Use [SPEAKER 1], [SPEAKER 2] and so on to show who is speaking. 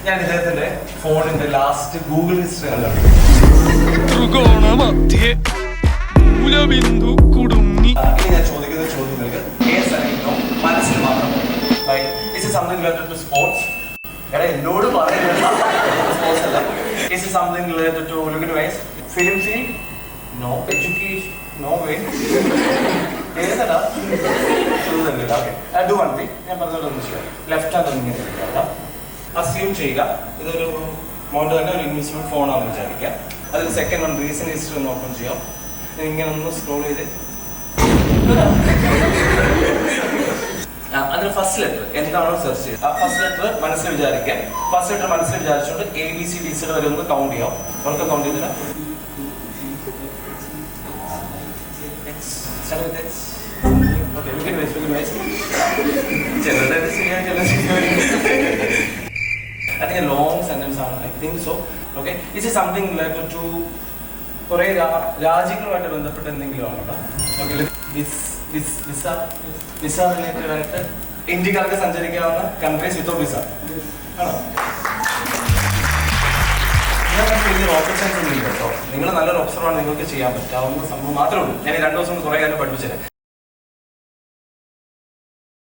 [SPEAKER 1] ഞാൻ ഇദ്ദേഹത്തിന്റെ ഫോണിന്റെ ലാസ്റ്റ് ഗൂഗിൾ ഹിസ്റ്ററി കണ്ടു. ഇനി ഞാൻ ചോദിക്കുന്ന ചോദ്യങ്ങൾക്ക് മനസ്സിൽ മാത്രം സംതിങ് റിലേറ്റഡ് ടു സ്പോർട്സ്. എടാ എന്നോട് പറയുന്നത് സ്പോർട്സ് അല്ല. Is it something related to wise film field? No. Education? No way. ഏതാ? ഓക്കെ. Do one thing. ഞാൻ പറഞ്ഞതൊന്നും ചെയ്യാം. ലെഫ്റ്റ് ഹാൻഡ് ഒന്നും ഇങ്ങനെ അസ്യൂം ചെയ്യുക ഇതൊരു മോണ്ട് തന്നെ ഒരു ഇൻവെസ്റ്റ്മെന്റ് ഫോണാണെന്ന് വിചാരിക്കുക. അതിൽ സെക്കൻഡ് വൺ റീസെന്റ് ഹിസ്റ്ററി ഒന്ന് ഓപ്പൺ ചെയ്യാം. ഇങ്ങനെ ഒന്ന് സ്ക്രോൾ ചെയ്ത് അതിന് ഫസ്റ്റ് ലെറ്റർ എന്താണോ സെർച്ച് ചെയ്യുക. ആ ഫസ്റ്റ് ലെറ്റർ മനസ്സിൽ വിചാരിക്കുക. ഫസ്റ്റ് ലെറ്റർ മനസ്സിൽ വിചാരിച്ചുകൊണ്ട് ABCDC വരെ ഒന്ന് കൗണ്ട് ചെയ്യാം. അവർക്ക് കൗണ്ട് ചെയ്തില്ല. I think a long sentence ആണ്. I think so. Okay. Is it something related to കുറേ രാജ്യങ്ങളുമായിട്ട് ബന്ധപ്പെട്ട എന്തെങ്കിലും ആണോ? ഓക്കെ. വിസ റിലേറ്റഡ് ആയിട്ട് ഇന്ത്യക്കാർക്ക് സഞ്ചരിക്കാവുന്ന കൺട്രീസ് വിത്തൗട്ട് വിസ ആണോ? റോക്കറ്റ് സയൻസ് ഒന്നും ഇല്ല കേട്ടോ. നിങ്ങൾ നല്ലൊരു ഒബ്സർവറാണ്. നിങ്ങൾക്ക് ചെയ്യാൻ പറ്റാവുന്ന സംഭവം മാത്രമേ ഉള്ളൂ. ഞാൻ 2 ദിവസം കുറേ കാലം പഠിപ്പിച്ചത്.